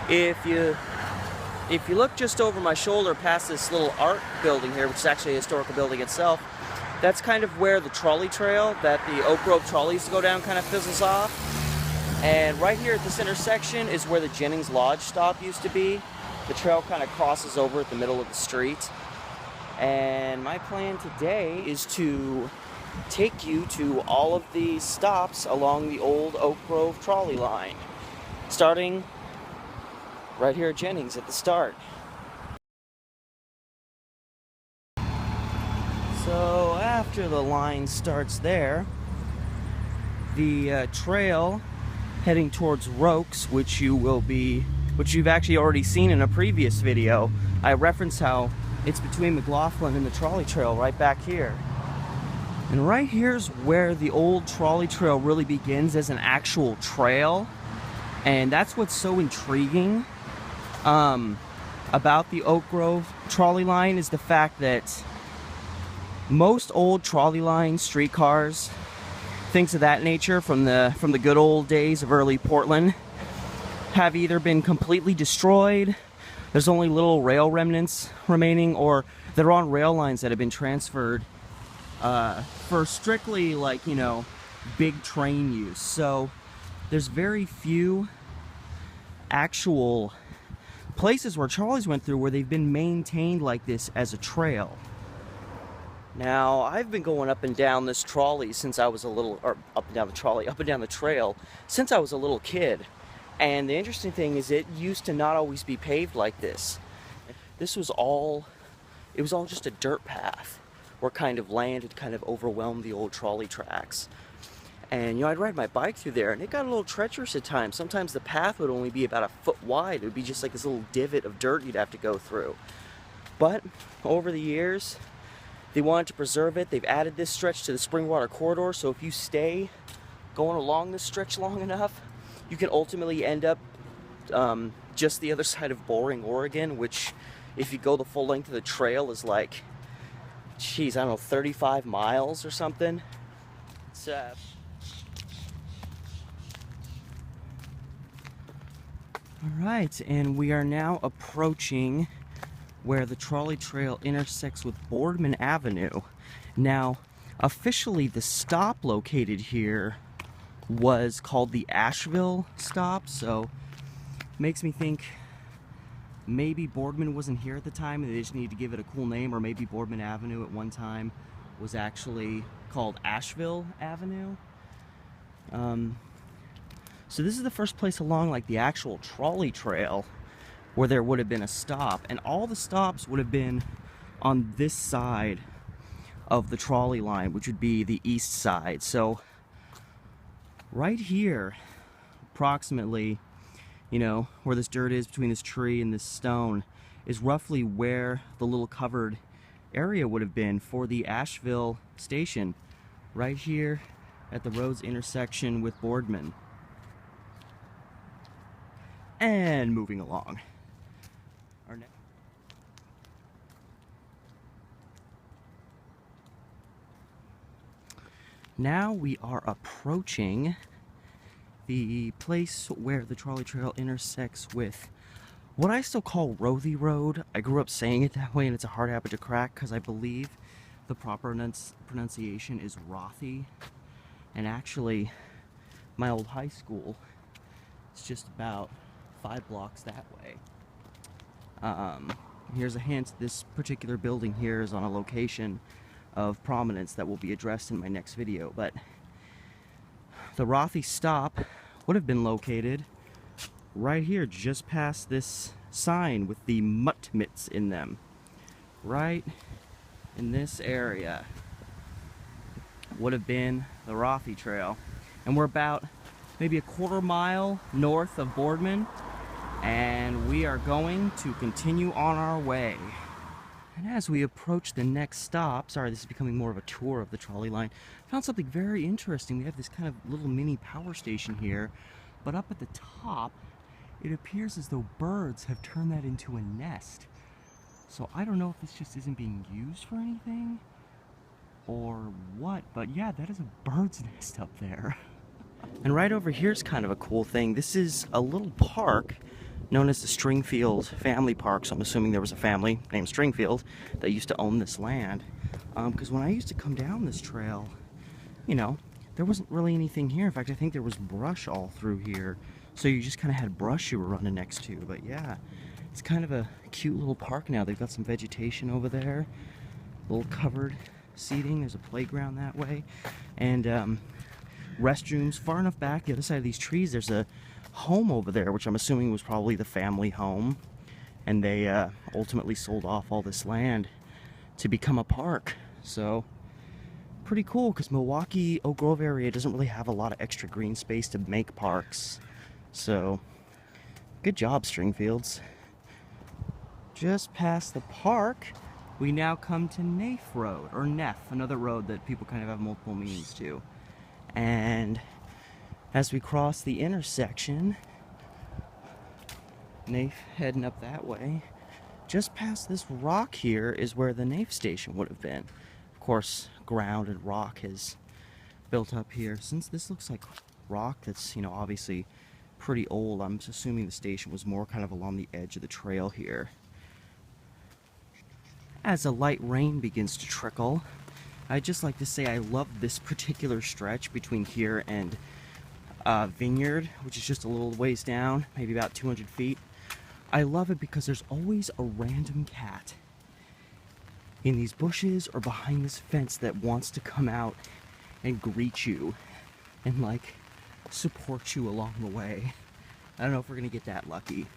If you look just over my shoulder past this little art building here, which is actually a historical building itself, that's kind of where the trolley trail that the Oak Grove trolley used to go down kind of fizzles off. And right here at this intersection is where the Jennings Lodge stop used to be. The trail kind of crosses over at the middle of the street. And my plan today is to take you to all of the stops along the old Oak Grove trolley line, starting right here at Jennings at the start. So after the line starts there, the trail heading towards Rokes, which you've actually already seen in a previous video. I referenced how it's between McLaughlin and the trolley trail right back here. And right here's where the old trolley trail really begins as an actual trail. And that's what's so intriguing about the Oak Grove trolley line, is the fact that most old trolley line streetcars, things of that nature from the good old days of early Portland, have either been completely destroyed, there's only little rail remnants remaining, or they're on rail lines that have been transferred for strictly, like, you know, big train use. So there's very few actual places where trolleys went through where they've been maintained like this as a trail. Now, I've been going up and down this trolley since I was a little, or up and down the trail since I was a little kid. And the interesting thing is, it used to not always be paved like this. It was all just a dirt path where kind of land had kind of overwhelmed the old trolley tracks. And, you know, I'd ride my bike through there, and it got a little treacherous at times. Sometimes the path would only be about a foot wide. It would be just like this little divot of dirt you'd have to go through. But over the years, they wanted to preserve it. They've added this stretch to the Springwater corridor, so if you stay going along this stretch long enough, you can ultimately end up just the other side of Boring, Oregon, which, if you go the full length of the trail, is like, geez, I don't know, 35 miles or something. It's Alright, and we are now approaching where the trolley trail intersects with Boardman Avenue. Now, officially the stop located here was called the Asheville stop, so makes me think maybe Boardman wasn't here at the time and they just needed to give it a cool name, or maybe Boardman Avenue at one time was actually called Asheville Avenue. So this is the first place along, like, the actual trolley trail where there would have been a stop, and all the stops would have been on this side of the trolley line, which would be the east side. So right here, approximately, you know, where this dirt is between this tree and this stone, is roughly where the little covered area would have been for the Asheville station, right here at the road's intersection with Boardman. And moving along. Now we are approaching the place where the trolley trail intersects with what I still call Rothy Road. I grew up saying it that way, and it's a hard habit to crack because I believe the proper pronunciation is Rafi. And actually, my old high school is just about 5 blocks that way. Here's a hint: this particular building here is on a location of prominence that will be addressed in my next video. But the Rafi stop would have been located right here, just past this sign with the mutt mitts in them. Right in this area would have been the Rafi trail. And we're about maybe a quarter mile north of Boardman, and we are going to continue on our way. And as we approach the next stop, sorry, this is becoming more of a tour of the trolley line, I found something very interesting. We have this kind of little mini power station here, but up at the top, it appears as though birds have turned that into a nest. So I don't know if this just isn't being used for anything or what, but yeah, that is a bird's nest up there. And right over here is kind of a cool thing. This is a little park known as the Stringfield Family Park. So I'm assuming there was a family named Stringfield that used to own this land. Because when I used to come down this trail, you know, there wasn't really anything here. In fact, I think there was brush all through here. So you just kind of had brush you were running next to. But yeah, it's kind of a cute little park now. They've got some vegetation over there, a little covered seating. There's a playground that way, and restrooms far enough back. The other side of these trees, there's a home over there, which I'm assuming was probably the family home, and they ultimately sold off all this land to become a park. So pretty cool, because Milwaukie, Oak Grove area doesn't really have a lot of extra green space to make parks. So good job, Stringfields. Just past the park, we now come to Naef Road, or Naef, another road that people kind of have multiple meanings to. And as we cross the intersection, Naef heading up that way, just past this rock here is where the Naef station would have been. Of course, ground and rock has built up here. Since this looks like rock that's, you know, obviously pretty old, I'm assuming the station was more kind of along the edge of the trail here. As a light rain begins to trickle, I'd just like to say I love this particular stretch between here and Vineyard, which is just a little ways down, maybe about 200 feet. I love it because there's always a random cat in these bushes or behind this fence that wants to come out and greet you and like support you along the way. I don't know if we're gonna get that lucky.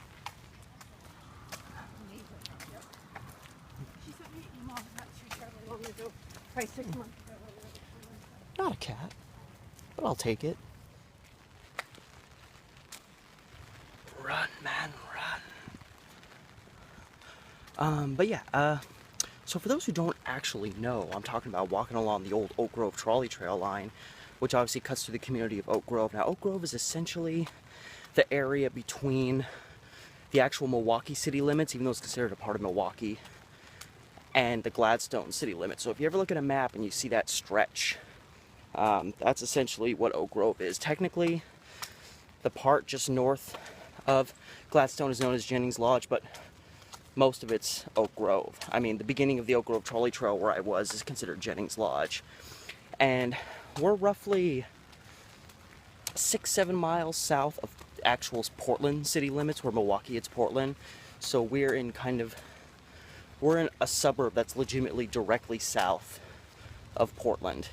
Not a cat, but I'll take it. Run, man, run. But yeah, so for those who don't actually know, I'm talking about walking along the old Oak Grove trolley trail line, which obviously cuts through the community of Oak Grove. Now, Oak Grove is essentially the area between the actual Milwaukie city limits, even though it's considered a part of Milwaukie, and the Gladstone city limits. So if you ever look at a map and you see that stretch, that's essentially what Oak Grove is. Technically, the part just north of Gladstone is known as Jennings Lodge, but most of it's Oak Grove. I mean, the beginning of the Oak Grove trolley trail where I was is considered Jennings Lodge. And we're roughly 6-7 miles south of actual Portland city limits, where Milwaukie, it's Portland. So we're in a suburb that's legitimately directly south of Portland.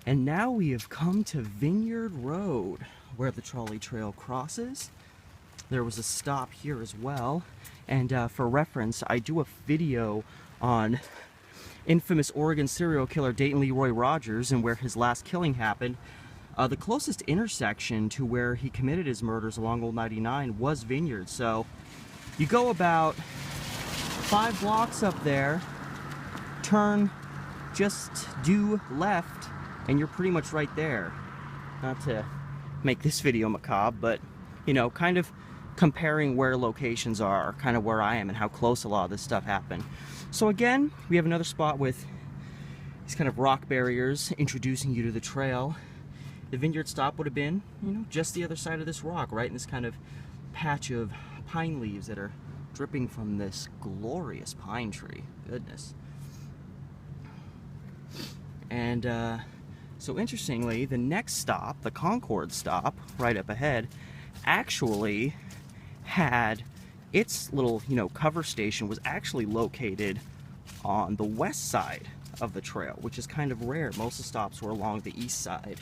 And now we have come to Vineyard Road, where the trolley trail crosses. There was a stop here as well. And for reference, I do a video on infamous Oregon serial killer Dayton Leroy Rogers and where his last killing happened. The closest intersection to where he committed his murders along Old 99 was Vineyard. So you go about 5 blocks up there, turn just due left, and you're pretty much right there. Not to make this video macabre, but, you know, kind of comparing where locations are, kind of where I am and how close a lot of this stuff happened. So again, we have another spot with these kind of rock barriers introducing you to the trail. The Vineyard stop would have been, you know, just the other side of this rock, right in this kind of patch of pine leaves that are dripping from this glorious pine tree. Goodness. And so interestingly, the next stop, the Concord stop, right up ahead, actually had its little, you know, cover station was actually located on the west side of the trail, which is kind of rare. Most of the stops were along the east side.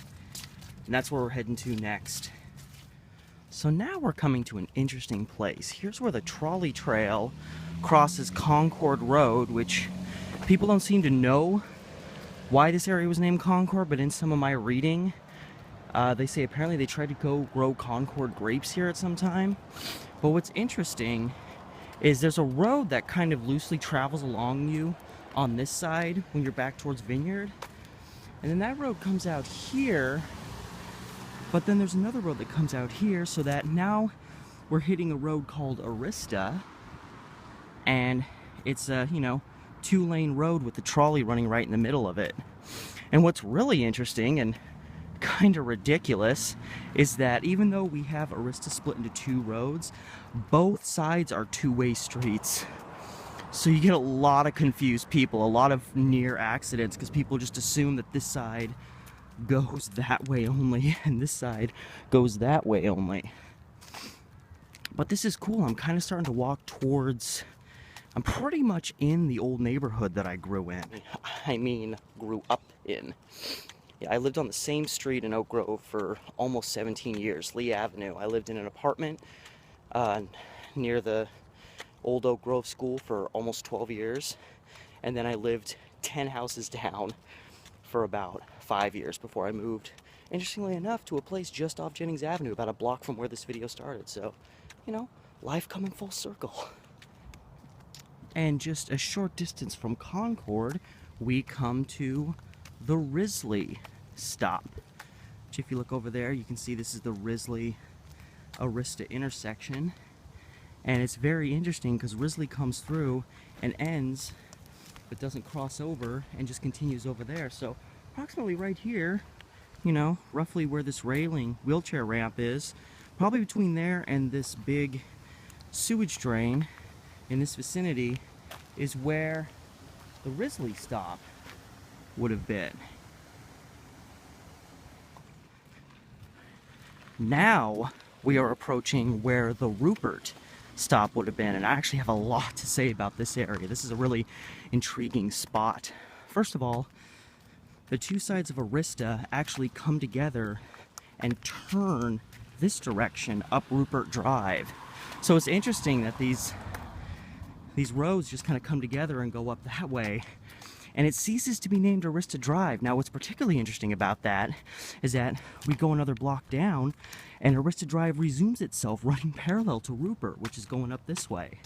And that's where we're heading to next. So now we're coming to an interesting place. Here's where the trolley trail crosses Concord Road, which people don't seem to know why this area was named Concord, but in some of my reading, they say apparently they tried to go grow Concord grapes here at some time. But what's interesting is there's a road that kind of loosely travels along you on this side when you're back towards Vineyard. And then that road comes out here, but then there's another road that comes out here, so that now we're hitting a road called Arista, and it's a, you know, 2-lane road with the trolley running right in the middle of it. And what's really interesting and kind of ridiculous is that even though we have Arista split into 2 roads, both sides are two-way streets. So you get a lot of confused people, a lot of near accidents, because people just assume that this side goes that way only and this side goes that way only. But this is cool. I'm kind of starting to walk towards, I'm pretty much in the old neighborhood that I grew in. I mean, grew up in. Yeah, I lived on the same street in Oak Grove for almost 17 years, Lee Avenue. I lived in an apartment near the old Oak Grove school for almost 12 years. And then I lived 10 houses down for about 5 years before I moved, interestingly enough, to a place just off Jennings Avenue, about a block from where this video started. So, you know, life coming full circle. And just a short distance from Concord, we come to the Risley stop. Which, if you look over there, you can see this is the Risley Arista intersection. And it's very interesting because Risley comes through and ends, but doesn't cross over and just continues over there. So approximately right here, you know, roughly where this railing wheelchair ramp is, probably between there and this big sewage drain in this vicinity is where the Risley stop would have been. Now we are approaching where the Rupert stop would have been, and I actually have a lot to say about this area. This is a really intriguing spot. First of all, the two sides of Arista actually come together and turn this direction up Rupert Drive. So it's interesting that these roads just kind of come together and go up that way, and it ceases to be named Arista Drive. Now, what's particularly interesting about that is that we go another block down and Arista Drive resumes itself running parallel to Rupert, which is going up this way.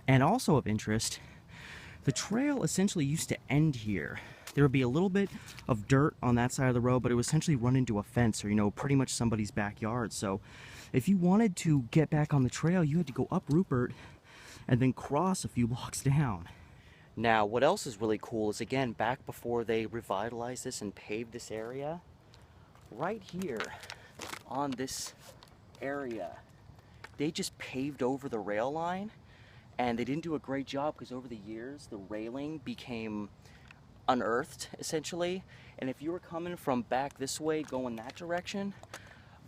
And also of interest, the trail essentially used to end here. There would be a little bit of dirt on that side of the road, but it would essentially run into a fence or, you know, pretty much somebody's backyard. So if you wanted to get back on the trail, you had to go up Rupert and then cross a few blocks down. Now, what else is really cool is, again, back before they revitalized this and paved this area, right here on this area, they just paved over the rail line, and they didn't do a great job because over the years, the railing became unearthed, essentially. And if you were coming from back this way, going that direction,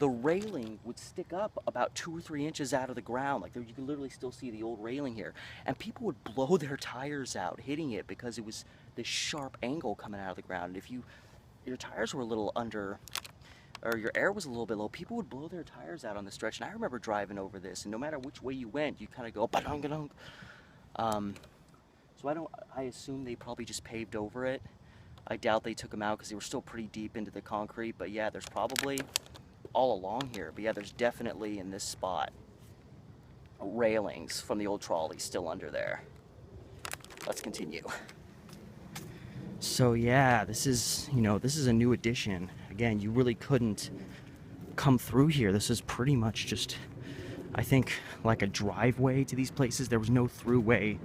the railing would stick up about 2 or 3 inches out of the ground. Like, you could literally still see the old railing here. And people would blow their tires out hitting it because it was this sharp angle coming out of the ground. And if your tires were a little under, or your air was a little bit low, people would blow their tires out on the stretch. And I remember driving over this, and no matter which way you went, you kind of go, ba-dunk-a-dunk. So I assume they probably just paved over it. I doubt they took them out because they were still pretty deep into the concrete. But yeah, there's probably all along here, but yeah, there's definitely in this spot railings from the old trolley still under there. Let's continue. So yeah, this is, you know, this is a new addition. Again, you really couldn't come through here. This is pretty much just, I think, like a driveway to these places. There was no throughway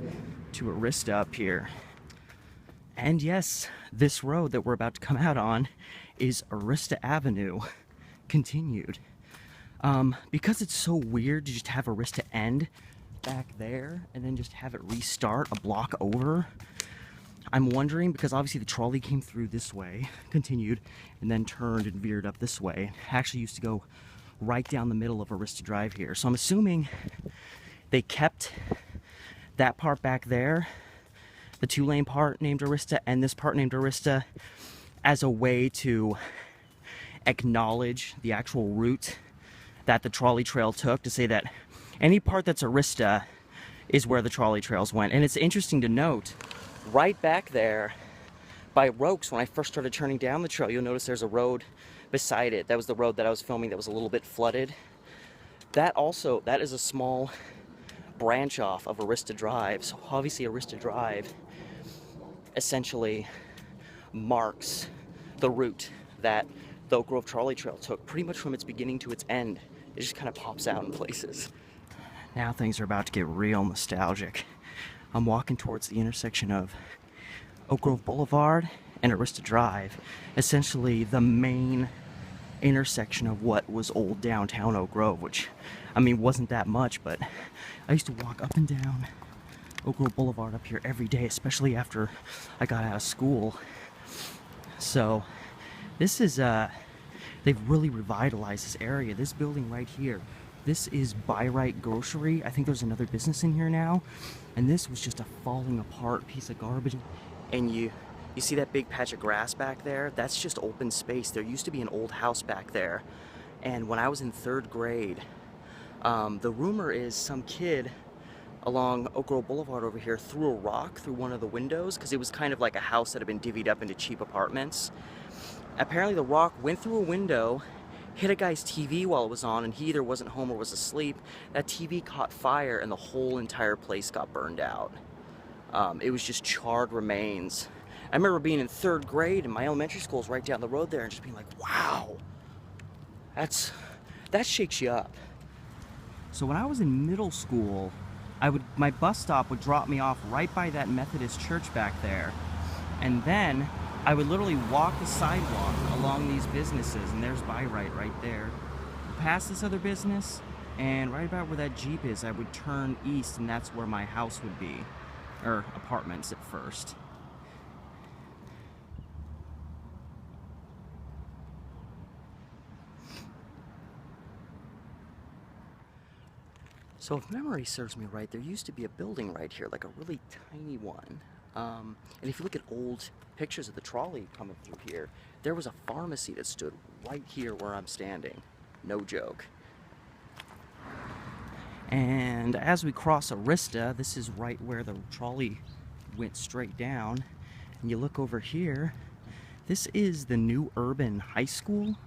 to Arista up here. And yes, this road that we're about to come out on is Arista Avenue continued. Because it's so weird to just have Arista end back there and then just have it restart a block over, I'm wondering, because obviously the trolley came through this way, continued, and then turned and veered up this way. It actually used to go right down the middle of Arista Drive here. So I'm assuming they kept that part back there, the 2-lane part named Arista and this part named Arista, as a way to acknowledge the actual route that the trolley trail took, to say that any part that's Arista is where the trolley trails went. And it's interesting to note, right back there by Rokes, when I first started turning down the trail, you'll notice there's a road beside it. That was the road that I was filming that was a little bit flooded. That is a small branch off of Arista Drive. So obviously Arista Drive essentially marks the route that the Oak Grove Trolley Trail took, pretty much from its beginning to its end. It just kind of pops out in places. Now things are about to get real nostalgic. I'm walking towards the intersection of Oak Grove Boulevard and Arista Drive, essentially the main intersection of what was old downtown Oak Grove, which, I mean, wasn't that much, but I used to walk up and down Oak Grove Boulevard up here every day, especially after I got out of school. So this is, they've really revitalized this area. This building right here, this is Buy Right Grocery. I think there's another business in here now, and this was just a falling apart piece of garbage. And you see that big patch of grass back there? That's just open space. There used to be an old house back there, and when I was in 3rd grade, the rumor is some kid along Oak Grove Boulevard over here threw a rock through one of the windows, because it was kind of like a house that had been divvied up into cheap apartments. Apparently the rock went through a window, hit a guy's TV while it was on, and he either wasn't home or was asleep. That TV caught fire and the whole entire place got burned out. It was just charred remains. I remember being in 3rd grade and my elementary school was right down the road there, and just being like, wow, that shakes you up. So when I was in middle school, my bus stop would drop me off right by that Methodist church back there, and then I would literally walk the sidewalk along these businesses, and there's Buy right there. Past this other business, and right about where that Jeep is, I would turn east, and that's where my house would be, or apartments at first. So if memory serves me right, there used to be a building right here, like a really tiny one. And if you look at old pictures of the trolley coming through here, there was a pharmacy that stood right here where I'm standing. No joke. And as we cross Arista, this is right where the trolley went straight down. And you look over here, this is the new urban high school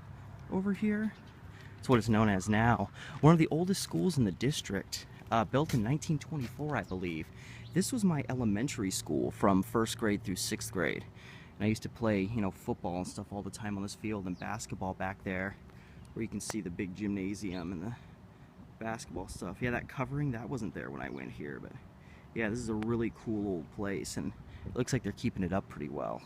over here. It's what it's known as now. One of the oldest schools in the district, built in 1924, I believe. This was my elementary school from 1st grade through 6th grade. And I used to play, you know, football and stuff all the time on this field, and basketball back there, where you can see the big gymnasium and the basketball stuff. Yeah, that covering, that wasn't there when I went here, but yeah, this is a really cool old place, and it looks like they're keeping it up pretty well.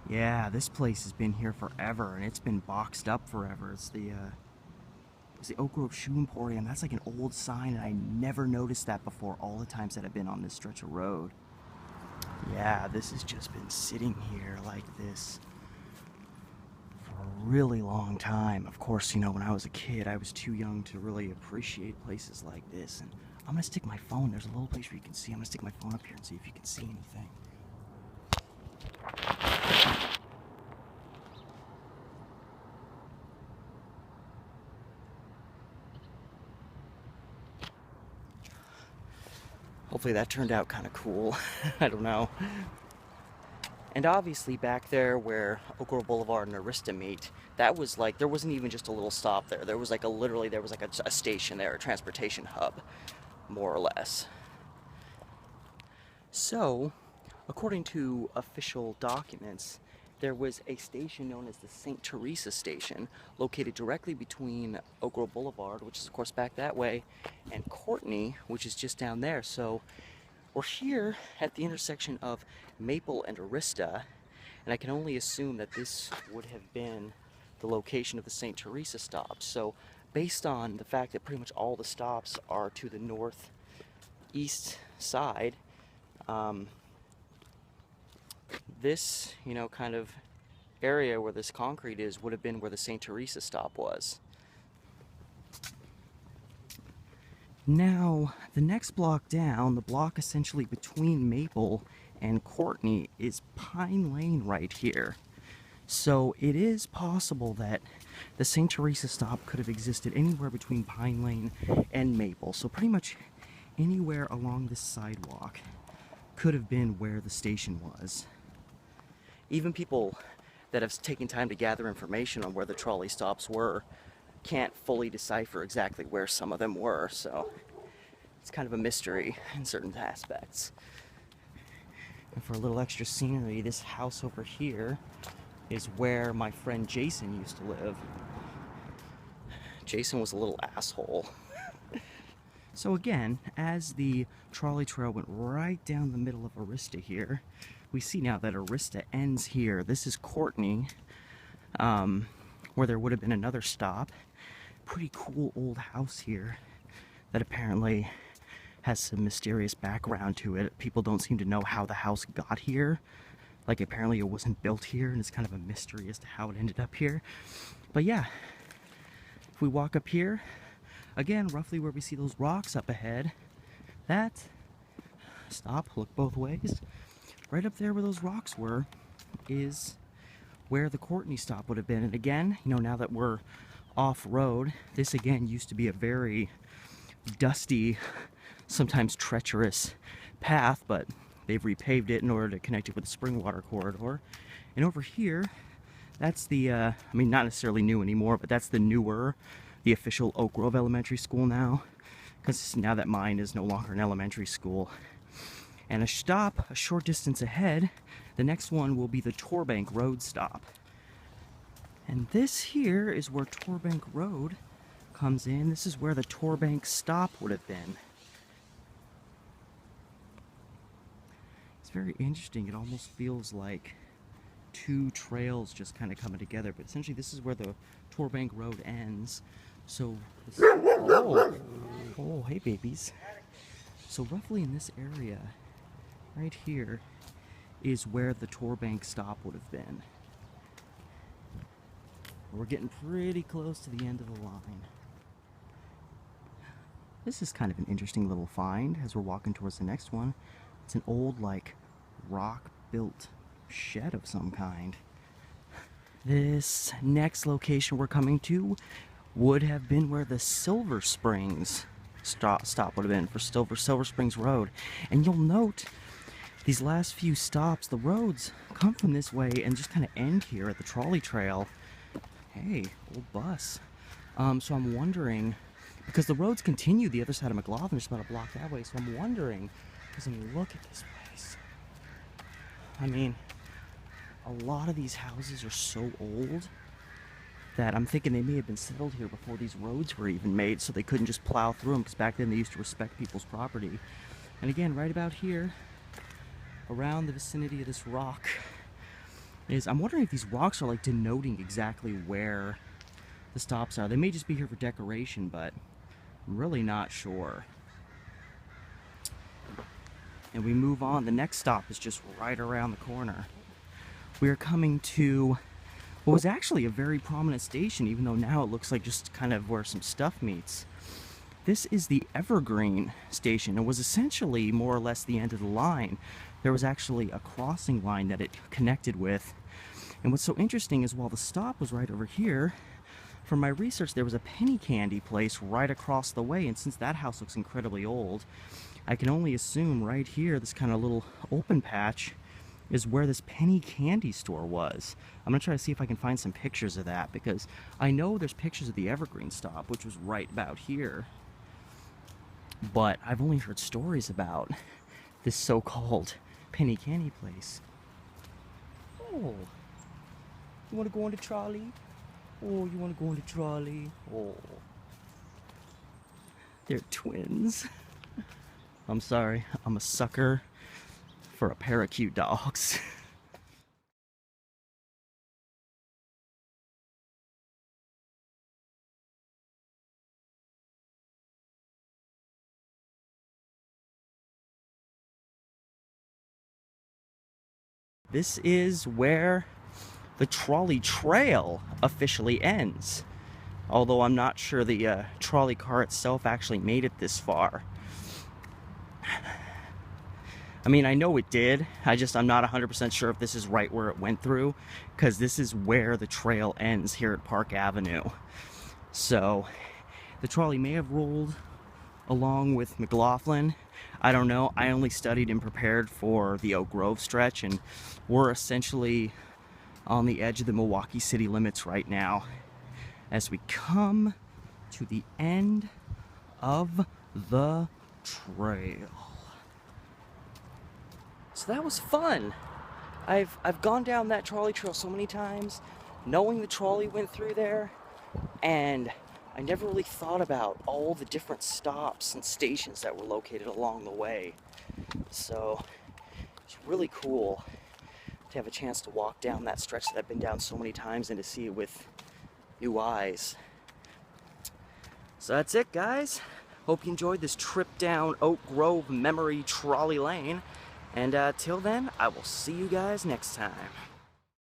Yeah, this place has been here forever, and it's been boxed up forever. It's the Oak Grove Shoe Emporium. That's like an old sign, and I never noticed that before all the times that I've been on this stretch of road. Yeah, this has just been sitting here like this for a really long time. Of course, you know, when I was a kid, I was too young to really appreciate places like this. And I'm gonna stick my phone, there's a little place where you can see. I'm gonna stick my phone up here and see if you can see anything. Hopefully that turned out kind of cool. I don't know. And obviously back there where Oak Grove Boulevard and Arista meet, that was like, there wasn't even just a little stop there. There was like literally there was like a station there, a transportation hub, more or less. So, according to official documents, there was a station known as the St. Theresa station, located directly between Oak Grove Boulevard, which is of course back that way, and Courtney, which is just down there. So we're here at the intersection of Maple and Arista, and I can only assume that this would have been the location of the St. Theresa stop. So based on the fact that pretty much all the stops are to the northeast side, this, you know, kind of area where this concrete is would have been where the St. Theresa stop was. Now, the next block down, the block essentially between Maple and Courtney, is Pine Lane right here. So it is possible that the St. Theresa stop could have existed anywhere between Pine Lane and Maple. So pretty much anywhere along this sidewalk could have been where the station was. Even people that have taken time to gather information on where the trolley stops were can't fully decipher exactly where some of them were, so it's kind of a mystery in certain aspects. And for a little extra scenery, this house over here is where my friend Jason used to live. Jason was a little asshole. So again, as the trolley trail went right down the middle of Arista here, we see now that Arista ends here. This is Courtney, where there would have been another stop. Pretty cool old house here that apparently has some mysterious background to it. People don't seem to know how the house got here. Like, apparently it wasn't built here, and it's kind of a mystery as to how it ended up here. But yeah, if we walk up here, again, roughly where we see those rocks up ahead, that, stop, look both ways, right up there where those rocks were is where the Courtney stop would have been. And again, you know, now that we're off-road, this again used to be a very dusty, sometimes treacherous path, but they've repaved it in order to connect it with the spring water corridor. And over here, that's the, I mean, not necessarily new anymore, but that's the official Oak Grove Elementary School now, because now that mine is no longer an elementary school. And a stop a short distance ahead, the next one will be the Torbank Road stop. And this here is where Torbank Road comes in. This is where the Torbank stop would have been. It's very interesting. It almost feels like two trails just kind of coming together, but essentially this is where the Torbank Road ends. So, oh, hey babies. So roughly in this area, right here, is where the Torbank stop would have been. We're getting pretty close to the end of the line. This is kind of an interesting little find as we're walking towards the next one. It's an old, like, rock-built shed of some kind. This next location we're coming to would have been where the Silver Springs stop would have been for Silver Springs Road. And you'll note these last few stops, the roads come from this way and just kind of end here at the trolley trail. Hey, old bus. So I'm wondering, because the roads continue the other side of McLaughlin, just about a block that way, so I'm wondering, because I mean, look at this place. I mean, a lot of these houses are so old that I'm thinking they may have been settled here before these roads were even made, so they couldn't just plow through them, because back then they used to respect people's property. And again, right about here, around the vicinity of this rock, I'm wondering if these rocks are like denoting exactly where the stops are. They may just be here for decoration, but I'm really not sure. And we move on. The next stop is just right around the corner. We are coming to what was actually a very prominent station, even though now it looks like just kind of where some stuff meets. This is the Evergreen station. It was essentially more or less the end of the line. There was actually a crossing line that it connected with. And what's so interesting is while the stop was right over here, from my research there was a penny candy place right across the way, and since that house looks incredibly old, I can only assume right here, this kind of little open patch, is where this penny candy store was. I'm gonna try to see if I can find some pictures of that, because I know there's pictures of the Evergreen stop, which was right about here. But I've only heard stories about this so-called penny candy place. Oh, you want to go on the trolley? Oh, you want to go on the trolley? Oh, they're twins. I'm sorry, I'm a sucker for a pair of cute dogs. This is where the trolley trail officially ends. Although I'm not sure the trolley car itself actually made it this far. I mean, I know it did. I'm not 100% sure if this is right where it went through, because this is where the trail ends here at Park Avenue. So the trolley may have rolled along with McLaughlin. I don't know. I only studied and prepared for the Oak Grove stretch, and we're essentially on the edge of the Milwaukie city limits right now as we come to the end of the trail. So that was fun. I've gone down that trolley trail so many times, knowing the trolley went through there, and I never really thought about all the different stops and stations that were located along the way. So it's really cool to have a chance to walk down that stretch that I've been down so many times and to see it with new eyes. So that's it, guys. Hope you enjoyed this trip down Oak Grove Memory Trolley Lane. And till then, I will see you guys next time.